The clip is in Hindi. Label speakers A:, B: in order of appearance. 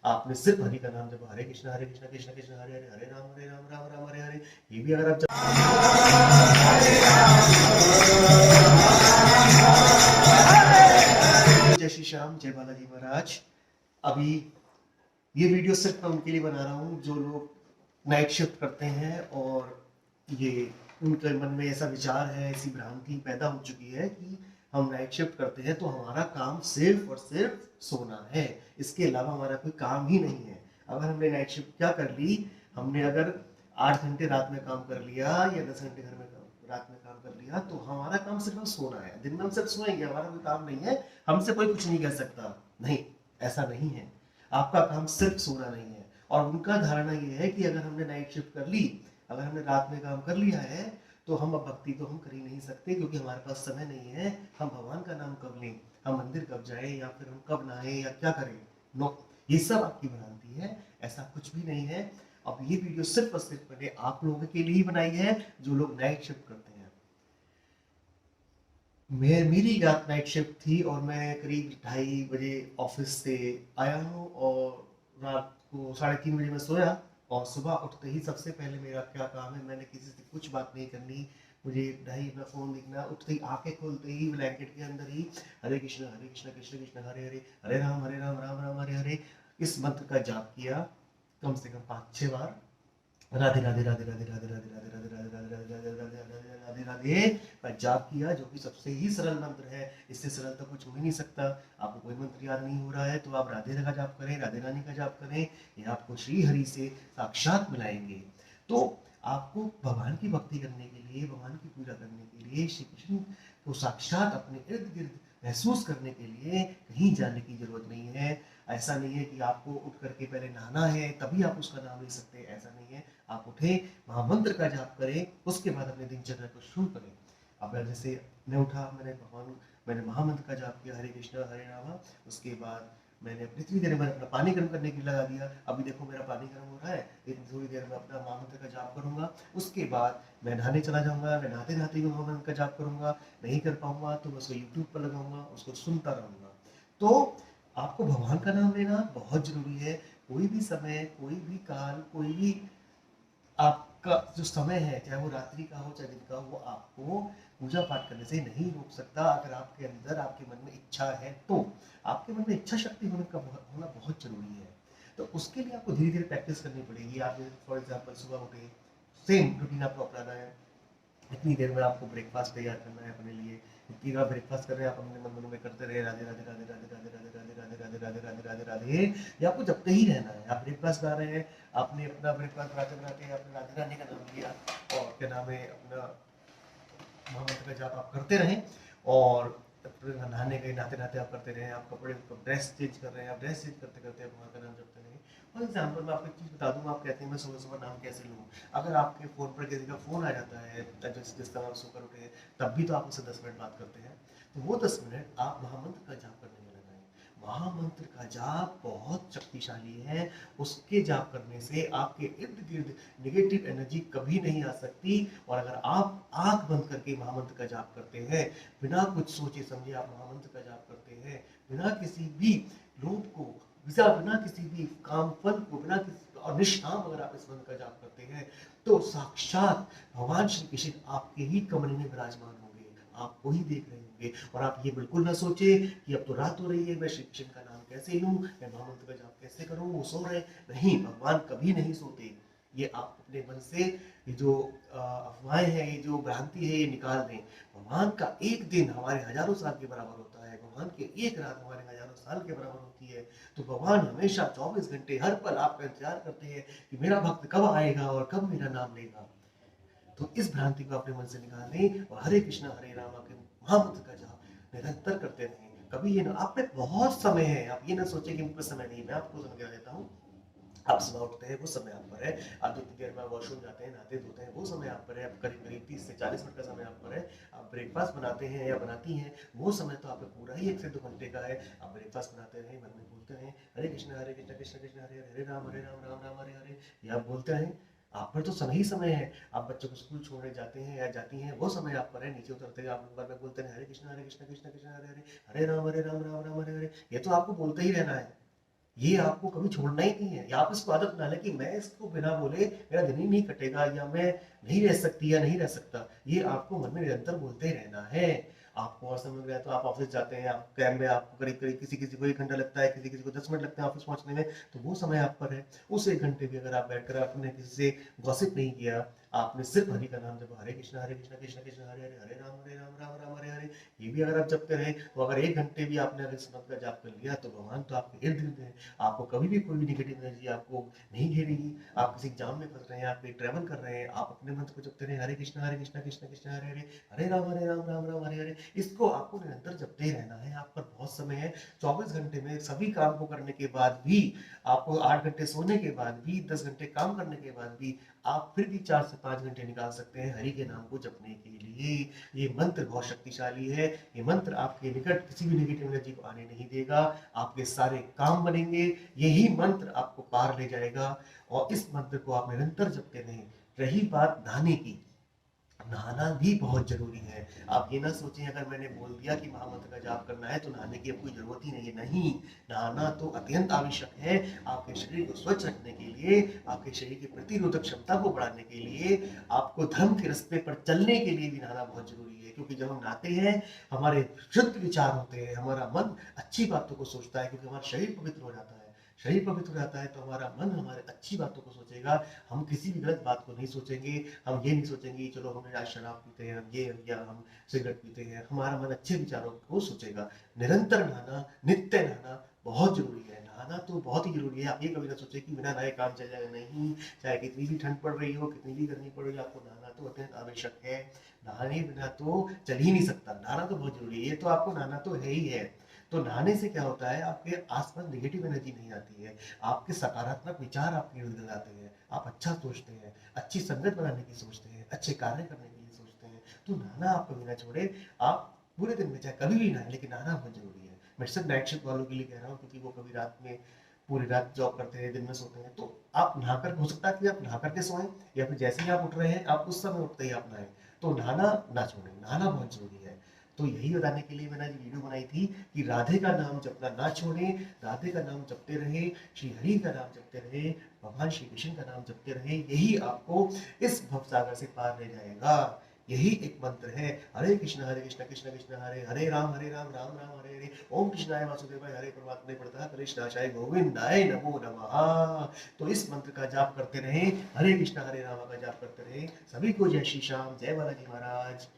A: आपने सिर्फ हरि का नाम जब हरे कृष्णा कृष्ण कृष्ण हरे हरे, हरे राम राम राम हरे हरे, ये भी अगर आप जय श्री श्याम, जय बालाजी महाराज। अभी ये वीडियो सिर्फ मैं उनके लिए बना रहा हूँ जो लोग नाइट शिफ्ट करते हैं और ये उनके मन में ऐसा विचार है, ऐसी भ्रांति पैदा हो चुकी है कि हम नाइट शिफ्ट करते हैं तो हमारा काम सिर्फ और सिर्फ सोना है, इसके अलावा हमारा कोई काम ही नहीं है। अगर हमने नाइट शिफ्ट क्या कर ली, हमने अगर 8 घंटे रात में काम कर लिया या 10 घंटे घर में रात में काम कर लिया तो हमारा काम सिर्फ सोना है। दिन में हम सिर्फ सोएंगे, हमारा कोई काम नहीं है, हमसे कोई कुछ नहीं कह सकता। नहीं, ऐसा नहीं है। आपका काम सिर्फ सोना नहीं है। और उनका धारणा ये है कि अगर हमने नाइट शिफ्ट कर ली, अगर हमने रात में काम कर लिया है तो हम अब भक्ति तो हम कर ही नहीं सकते क्योंकि हमारे पास समय नहीं है। हम भगवान का नाम कब लें, हम मंदिर कब जाएं, या फिर हम कब नहाएं या क्या करें। नो, ये सब आपकी भ्रांति है, ऐसा कुछ भी नहीं है। अब ये वीडियो सिर्फ और सिर्फ मैंने आप लोगों के लिए ही बनाई है जो लोग नाइट शिफ्ट करते हैं। मेरी रात नाइट शिफ्ट थी और मैं करीब 2:30 बजे ऑफिस से आया हूँ और रात को 3:30 बजे मैं सोया। और सुबह उठते ही सबसे पहले मेरा क्या काम है, मैंने किसी से कुछ बात नहीं करनी, मुझे ढाई अपना फोन देखना, उठते ही आंखें खोलते ही ब्लैंकेट के अंदर ही हरे कृष्ण कृष्ण कृष्ण हरे हरे, हरे राम राम राम हरे हरे, इस मंत्र का जाप किया कम से कम 5-6 बार। राधे राधे राधे राधे राधे राधे राधे राधे राधे राधे राधे राधे राधे राधे राधे का जाप किया, जो कि सबसे ही सरल मंत्र है। इससे सरल तो कुछ हो ही नहीं सकता। आपको कोई मंत्र याद नहीं हो रहा है तो आप राधे का जाप करें, राधे रानी का जाप करें, ये आपको श्री हरि से साक्षात मिलाएंगे। तो आपको भगवान की भक्ति करने के लिए, भगवान की पूजा करने के लिए, श्री कृष्ण को साक्षात अपने इर्द गिर्द महसूस करने के लिए कहीं जाने की जरूरत नहीं है। ऐसा नहीं है कि आपको उठ करके पहले नहाना है तभी आप उसका नाम ले सकते हैं, ऐसा नहीं है। आप उठे, महामंत्र का जाप करें, उसके बाद अपने दिनचर्या को शुरू करें। अब जैसे मैं उठा, मैंने महामंत्र का जाप किया, हरे कृष्णा हरे राम, उसके बाद मैंने इतनी देर में अपना पानी गर्म करने के लिए लगा दिया। अभी देखो मेरा पानी गर्म हो रहा है, इतनी थोड़ी देर में अपना महामंत्र का जाप करूंगा। उसके बाद मैं नहाने चला जाऊंगा, मैं नहाते नहाते भी महामंत्र का जाप करूंगा। नहीं कर पाऊंगा तो मैं उसको यूट्यूब पर लगाऊंगा, उसको सुनता रहूंगा। तो आपको भगवान का नाम लेना बहुत जरूरी है। कोई भी समय, कोई भी काल, कोई भी आपका जो समय है, चाहे वो रात्रि का हो चाहे दिन का हो, वो आपको पूजा पाठ करने से नहीं रोक सकता। अगर आपके अंदर, आपके मन में इच्छा है तो आपके मन में इच्छा शक्ति होना बहुत जरूरी है। तो उसके लिए आपको धीरे धीरे प्रैक्टिस करनी पड़ेगी। आप फॉर एग्जाम्पल सुबह उठे, सेम रूटीन आपको अपनाना है। इतनी देर में आपको ब्रेकफास्ट तैयार करना है अपने लिए। इतनी बार ब्रेकफास्ट कर रहे हैं आप, अपने मन में करते रहे राधे राधे राधे राधे राधे राधे राधे राधे राधे राधे राधे राधे राधे। ये आपको जपते ही रहना है। आप ब्रेकफास्ट खा रहे हैं, आपने अपना ब्रेकफास्ट बनाते बनाते आपने राधे रानी का नाम लिया और क्या नाम है अपना महामंत्र का जाप आप करते रहें। और नहाने गए, नहाते नहाते आप करते रहें। आप कपड़े, ड्रेस चेंज कर रहे हैं, आप ड्रेस चेंज करते करते आप भगवान का नाम जपते रहें। फॉर एग्जाम्पल मैं आपको एक चीज़ बता दूँ, आप कहते हैं मैं सुबह सुबह नाम कैसे लूँ। अगर आपके फ़ोन पर किसी का फ़ोन आ जाता है, जिस तरह आप सोकर उठे तब भी तो आप उससे 10 मिनट बात करते हैं, तो वो 10 मिनट आप महामंत्र का जाप करने में लगाएं। महामंत्र का जाप बहुत शक्तिशाली है। उसके जाप करने से आपके इर्द गिर्द नेगेटिव एनर्जी कभी नहीं आ सकती। और अगर आप आंख बंद करके महामंत्र का जाप करते हैं, बिना कुछ सोचे समझे आप महामंत्र का जाप करते हैं, बिना किसी भी लोभ को, बिना किसी भी काम फल को, बिना किसी और निष्काम अगर आप इस मंत्र का जाप करते हैं तो साक्षात भगवान श्री कृष्ण आपके ही कमरे में विराजमान होंगे, आपको ही देख रहे होंगे। और आप ये बिल्कुल ना सोचे कि अब तो रात हो रही है, मैं श्री कृष्ण का नाम कैसे लूं, मैं महामंत्र का जाप कैसे करूं, वो सो रहे। नहीं, भगवान कभी नहीं सोते। ये आप अपने मन से ये जो अफवाहें हैं, ये जो भ्रांति है, ये निकाल दें। भगवान का एक दिन हमारे हजारों साल के बराबर होता है, भगवान की एक रात हमारे हजारों साल के बराबर होती है। तो भगवान हमेशा 24 घंटे हर पल आपका इंतजार करते हैं कि मेरा भक्त कब आएगा और कब मेरा नाम लेगा। तो इस भ्रांति को अपने मन से निकाल दें और हरे कृष्णा हरे राम के महामंत्र का जाप निरंतर करते रहें। कभी ये ना, आप में बहुत समय है, आप ये ना सोचें कि मुझे समय नहीं। मैं आपको समझा देता हूँ। आप सुबह उठते हैं वो समय आप पर है, आप जितनी देर में वॉशरूम जाते हैं, नहाते धोते हैं वो समय आप पर है, करीब करीब 30 से 40 मिनट का समय आप पर है। आप ब्रेकफास्ट बनाते हैं या बनाती हैं, वो समय तो आपका पूरा ही 1 से 2 घंटे का है। आप ब्रेकफास्ट बनाते रहें, मन में बोलते रहें हरे कृष्ण कृष्ण कृष्ण हरे हरे, हरे राम राम हरे हरे, ये आप बोलते रहें। आप पर तो समय ही समय है। आप बच्चों को स्कूल छोड़ने जाते हैं या जाती हैं, वो समय आप पर है। नीचे उतरते हैं आप बार में बोलते हैं हरे कृष्ण कृष्ण कृष्ण हरे हरे, हरे राम राम राम हरे हरे, ये तो आपको बोलते ही रहना है। ये आपको कभी छोड़ना ही नहीं है। या आप इसको आदत बना लें कि मैं इसको बिना बोले मेरा दिन ही नहीं कटेगा, या मैं नहीं रह सकती या नहीं रह सकता। ये आपको मन में निरंतर बोलते रहना है। आपको और समय मिल गया तो आप ऑफिस जाते हैं, आप कैब में आपको करीब-करीब किसी-किसी को 1 घंटा लगता है, किसी-किसी को 10 मिनट लगते हैं ऑफिस पहुँचने में, तो वो समय आप पर है। उस 1 घंटे भी अगर आप बैठकर आपने किसी से गॉसिप नहीं किया, आपने सिर्फ हरि का नाम जपा, हरे कृष्णा कृष्ण कृष्ण हरे हरे, हरे राम राम राम हरे हरे, ये भी अगर आप जपते रहे, तो अगर 1 घंटे भी आपने अगर इस मंत्र का जाप कर लिया, तो भगवान तो आपके इर्द-गिर्द हैं। आपको कभी भी कोई भी नेगेटिव एनर्जी आपको नहीं घेरेगी। आप किसी एग्जाम में फँस रहे हैं, आप कहीं ट्रैवल कर रहे हैं, आप अपने मंत्र को जपते रहे, हरे कृष्णा कृष्ण कृष्ण हरे हरे, हरे राम राम हरे हरे। इसको आपको निरंतर जपते रहना है। आप पर बहुत समय है। 24 घंटे में सभी काम को करने के बाद भी, आपको 8 घंटे सोने के बाद भी, 10 घंटे काम करने के बाद भी, आप फिर भी 4 से 5 घंटे निकाल सकते हैं हरि के नाम को जपने के लिए। ये मंत्र बहुत शक्तिशाली है। ये मंत्र आपके निकट किसी भी नेगेटिव एनर्जी को आने नहीं देगा। आपके सारे काम बनेंगे। यही मंत्र आपको पार ले जाएगा, और इस मंत्र को आप निरंतर जपते रहें। रही बात नहाने की, नहाना भी बहुत जरूरी है। आप ये ना सोचें अगर मैंने बोल दिया कि महामंत्र का जाप करना है तो नहाने की अब कोई जरूरत ही नहीं है। नहीं, नहाना तो अत्यंत आवश्यक है। आपके शरीर को स्वच्छ रखने के लिए, आपके शरीर की प्रतिरोधक क्षमता को बढ़ाने के लिए, आपको धर्म के रास्ते पर चलने के लिए भी नहाना बहुत जरूरी है। क्योंकि जब हम नहाते हैं, हमारे शुद्ध विचार होते हैं, हमारा मन अच्छी बातों को सोचता है, क्योंकि हमारा शरीर पवित्र हो जाता है। शरीर पवित्र हो जाता है तो हमारा मन हमारे अच्छी बातों को सोचेगा। हम किसी भी गलत बात को नहीं सोचेंगे। हम ये नहीं सोचेंगे कि चलो हम आज शराब पीते हैं, हम ये, या हम सिगरेट पीते हैं। हमारा मन अच्छे विचारों को सोचेगा। निरंतर नहाना, नित्य नहाना बहुत जरूरी है। नहाना तो बहुत ही जरूरी है। आप ये कभी ना सोचे कि बिना नहाए काम चल जाएगा। नहीं, चाहे कितनी भी ठंड पड़ रही हो, कितनी भी गर्मी पड़ रही हो, आपको नहाना तो अत्यंत आवश्यक है। नहाने बिना तो चल ही नहीं सकता। नहाना तो बहुत जरूरी है। ये तो आपको नहाना तो है ही है। तो नहाने से क्या होता है, आपके आसपास नेगेटिव एनर्जी नहीं आती है। आपके सकारात्मक विचार आपके इर्द गिर्द आते हैं। आप अच्छा सोचते हैं, अच्छी संगत बनाने की सोचते हैं, अच्छे कार्य करने के लिए सोचते हैं। तो नहाना आप कभी ना छोड़े। आप पूरे दिन में चाहे कभी भी नहाए, लेकिन नहाना बहुत जरूरी है। मैं सिर्फ नाइट शिफ्ट वालों के लिए कह रहा हूँ, क्योंकि वो कभी रात में पूरी रात जॉब करते हैं, दिन में सोते हैं। तो आप नहाकर, हो सकता है कि आप नहा करके सोएं, या फिर जैसे ही आप उठ रहे हैं, आप उस समय उठते ही आप नहाएं। तो नहाना ना छोड़ें, नहाना बहुत जरूरी है। तो यही बताने के लिए मैंने आज वीडियो बनाई थी कि राधे का नाम जपना ना छोड़ें। राधे का नाम जपते रहे, श्री हरि का नाम जपते रहे, भगवान श्री कृष्ण का नाम जपते रहे। यही आपको इस भवसागर से पार ले जाएगा। यही एक मंत्र है, हरे कृष्ण कृष्ण कृष्ण हरे हरे, राम राम राम हरे हरे, ओम कृष्णाय वासुदेवाय हरे, परमात्मा पड़ता है कृष्णाचार्य गोविंदाय नमो नमः। तो इस मंत्र का जाप करते रहे, हरे कृष्ण हरे राम का जाप करते रहे। सभी को जय श्री श्याम, जय बालाजी महाराज।